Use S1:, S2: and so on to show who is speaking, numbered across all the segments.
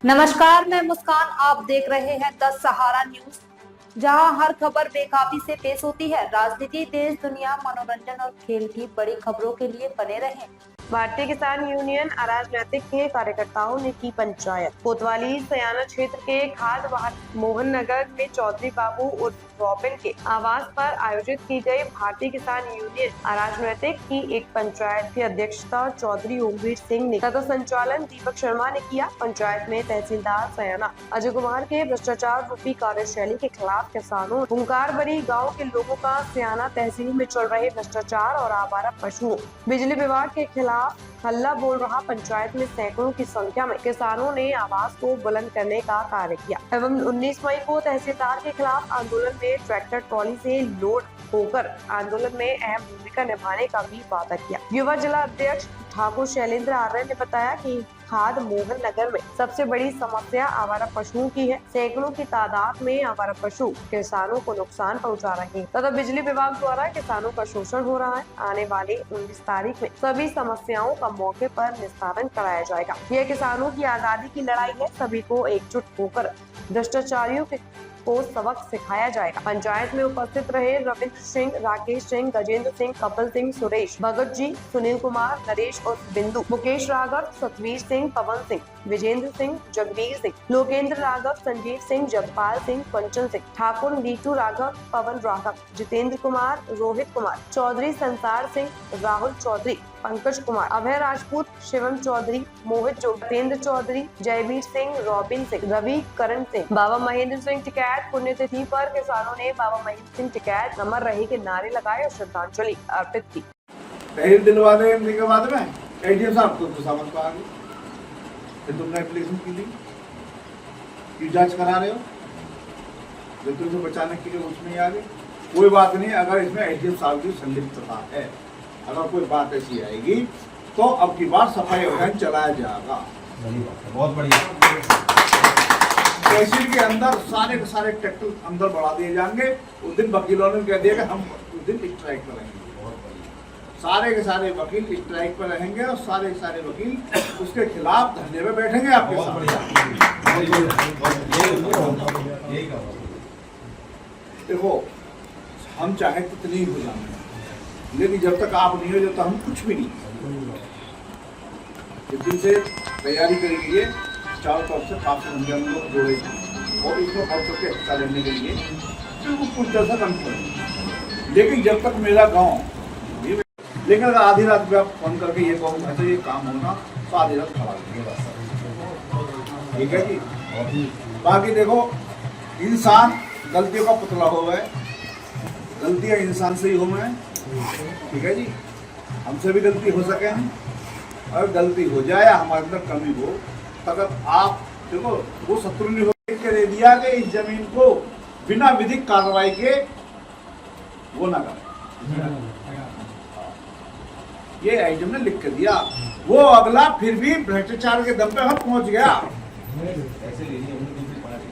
S1: नमस्कार, मैं मुस्कान। आप देख रहे हैं द सहारा न्यूज, जहां हर खबर बेकाबी से पेश होती है। राजनीति, देश दुनिया, मनोरंजन और खेल की बड़ी खबरों के लिए बने रहें।
S2: भारतीय किसान यूनियन अराजनैतिक के कार्यकर्ताओं ने की पंचायत। कोतवाली सयाना क्षेत्र के खाद मोहन नगर में चौधरी बाबू उर्फ रॉबिन के आवास पर आयोजित की गई भारतीय किसान यूनियन अराजनैतिक की एक पंचायत की अध्यक्षता चौधरी ओमवीर सिंह ने तथा संचालन दीपक शर्मा ने किया। पंचायत में तहसीलदार सयाना अजय कुमार के भ्रष्टाचार रूपी कार्यशैली के खिलाफ किसानों, हुंकारबरी गाँव के लोगों का सयाना तहसील में चल रहे भ्रष्टाचार और आवारा पशुओं, बिजली विभाग के खिलाफ हल्ला बोल रहा पंचायत में सैकड़ों की संख्या में किसानों ने आवाज को बुलंद करने का कार्य किया एवं 19 मई को तहसीलदार के खिलाफ आंदोलन में ट्रैक्टर ट्रॉली से लोड होकर आंदोलन में अहम भूमिका निभाने का भी वादा किया। युवा जिला अध्यक्ष ठाकुर शैलेंद्र आर्य ने बताया कि खाद मोहन नगर में सबसे बड़ी समस्या आवारा पशुओं की है। सैकड़ों की तादाद में आवारा पशु किसानों को नुकसान पहुंचा रहे हैं तथा बिजली विभाग द्वारा किसानों का शोषण हो रहा है। आने वाले 19 तारीख में सभी समस्याओं का मौके पर निस्तारण कराया जाएगा। यह किसानों की आजादी की लड़ाई है। सभी को एकजुट होकर भ्रष्टाचारियों को सबक सिखाया जाएगा। पंचायत में उपस्थित रहे रविंद्र सिंह, राकेश सिंह, गजेंद्र सिंह, कपिल सिंह, सुरेश, भगत जी, सुनील कुमार, नरेश और बिंदु, मुकेश राघव, सतवीर सिंह, पवन सिंह, विजेंद्र सिंह, जगवीर सिंह, लोकेंद्र राघव, संजीव सिंह, जगपाल सिंह, कंचन सिंह, ठाकुर, नीतू राघव, पवन राघव, जितेंद्र कुमार, रोहित कुमार, चौधरी, संसार सिंह, राहुल चौधरी, पंकज कुमार, अभय राजपूत, शिवम चौधरी, मोहित जोगेंद्र चौधरी, जयवीर सिंह, रॉबिन सिंह, रवि करण सिंह, बाबा महेंद्र सिंह टिकैत। पुण्यतिथि पर किसानों ने बाबा महेंद्र सिंह टिकैत अमर रहे के नारे लगाए और श्रद्धांजलि अर्पित की।
S3: पहले दिलवाने के बाद में एडीएम साहब को समझ को आ गई, फिर तुमने एप्लीकेशन की ली कि जांच करा रहे हो, जो तुमसे बचाने के लिए उसमें ही आ गए। कोई बात नहीं, अगर इसमें एडीएम साहब की संलिप्तता है, अगर कोई बात ऐसी आएगी तो अब की बार सफाई अभियान चलाया जाएगा।
S4: बहुत बढ़िया।
S3: तहसील के अंदर सारे के सारे ट्रैक्टर अंदर बढ़ा दिए जाएंगे। उस दिन वकीलों ने कह दिया कि हम उस दिन स्ट्राइक पर रहेंगे। सारे के सारे वकील स्ट्राइक पर रहेंगे और सारे के सारे वकील उसके खिलाफ धरने में बैठेंगे आपके साथ। देखो, हम चाहे कितनी ही हो जाए, लेकिन जब तक आप नहीं हो जब तक हम कुछ भी नहीं। इस दिन से तैयारी करेंगे, चारों तरफ से काफी संख्या में लोग जोड़े और इसमें बढ़ चुके हिस्सा लेने के लिए बिल्कुल कुछ जैसा कंट्रोल। लेकिन जब तक मेरा गांव, लेकिन अगर आधी रात में आप फोन करके ये कहूँगा अच्छा ये काम होना, तो आधी रात खड़ा करेगा। ठीक है जी। बाकी देखो, इंसान गलतियों का पुतला हो गए, गलतियाँ इंसान से ही हो गए। ठीक है जी, हमसे भी गलती हो सके, अगर गलती हो जाए या हमारे अंदर कमी हो, तो अगर आप देखो वो शत्रु ने दे दिया कि इस जमीन को बिना विधिक कार्रवाई के वो ना करें, ये आइटम ने लिख के दिया। वो अगला फिर भी भ्रष्टाचार के दम पे हम पहुंच गया।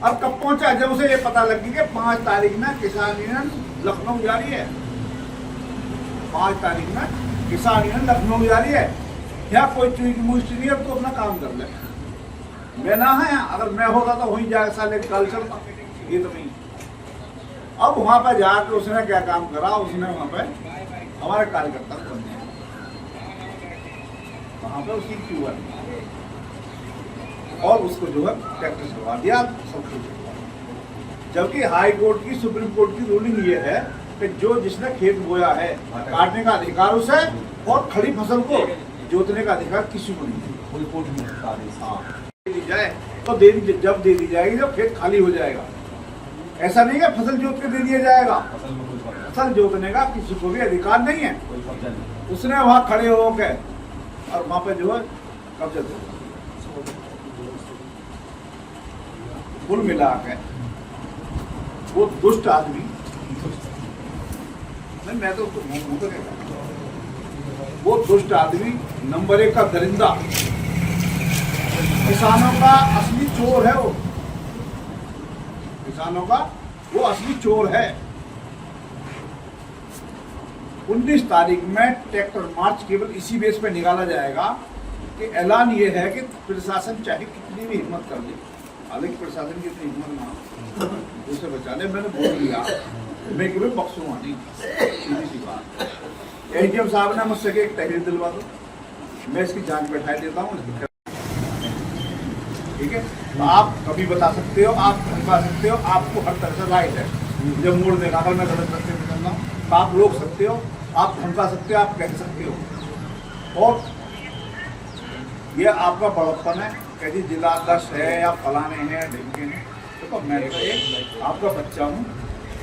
S3: अब कब पहुंचा? जब उसे ये पता लग गया कि 5 तारीख में किसान यूनियन लखनऊ जा रही है। 5 तारीख में किसान यूनियन लखनऊ जा रही है। यहाँ कोई चीज मुश्किल नहीं है, तो अपना काम कर ले। मैं ना है, अगर मैं होता तो वहीं जाकर साले कल चलता, ये तो नहीं। अब वहां पर जाकर उसने क्या काम करा, उसने वहां पर हमारे कार्यकर्ता को बन दिया, वहां पर उसकी क्यूआर और उसको जो है ट्रैक्टर करवा दिया, सब कुछ। जबकि हाई कोर्ट की, सुप्रीम कोर्ट की रूलिंग ये है कि जो जिसने खेत बोया है काटने का अधिकार उसे, और खड़ी फसल को जोतने का अधिकार किसी को नहीं। कोई कोर्ट में दे दी जाए तो दे दी, जब दे दी जाएगी जब खेत खाली हो जाएगा। ऐसा नहीं है फसल जोत के दे दिया जाएगा। फसल जोतने का किसी को भी अधिकार नहीं है। उसने वहां खड़े होकर और वहां पे जो है कब्जा दे, कुल मिला के वो दुष्ट आदमी, मैं तो वो दुष्ट आदमी नंबर 1 का दरिंदा, किसानों का असली चोर है। वो किसानों का वो असली चोर है। 19 तारीख में ट्रैक्टर मार्च केवल इसी बेस पे निकाला जाएगा कि ऐलान ये है कि प्रशासन चाहे कितनी भी हिम्मत कर ले, हालांकि प्रशासन की इतनी हिम्मत ना हो उसे बचा ले। मैंने बोल दिया मैं कभी बख्शूंगा नहीं, सीधी सी बात। एडीएम साहब ने मुझसे एक तहरीर दिलवा दो, मैं इसकी जांच बैठा देता हूँ, ठीक है। तो आप कभी बता सकते हो, आप धमका सकते हो, आपको हर तरह से राइट है। जब मोड़ देखा अगर मैं गलत रास्ते पे चल रहा हूँ तो आप रोक सकते हो, आप धमका सकते हो, आप कह सकते हो। और ये आपका बड़प्पन है, कहीं जिला अध्यक्ष है या फलाने हैं या ढिमके हैं, तो मैं तो एक आपका बच्चा हूँ,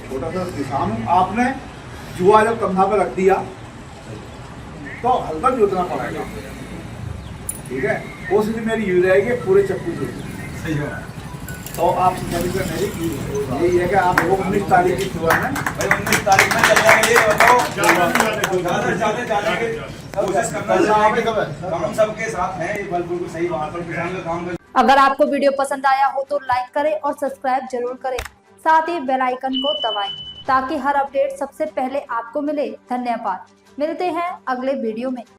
S3: छोटा सा किसान हूँ। आपने जुआ जब कंधा पे रख दिया तो हल्का जोतना पड़ेगा, ठीक है। कोशिश मेरी यूँ रहेगी पूरे चक्कू जोड़ने। तो आप मेरी यही है कि आप लोग 19 तारीख की सुबह में,
S4: भाई 19 तारीख में चल जाएंगे, ये बताओ कोशिश करना, हम सबके साथ हैं, ये बिल्कुल सही बात है। किसान का काम
S1: अगर आपको वीडियो पसंद आया हो तो लाइक करें और सब्सक्राइब जरूर करें, साथ ही बेल आइकन को दबाएं ताकि हर अपडेट सबसे पहले आपको मिले। धन्यवाद। मिलते हैं अगले वीडियो में।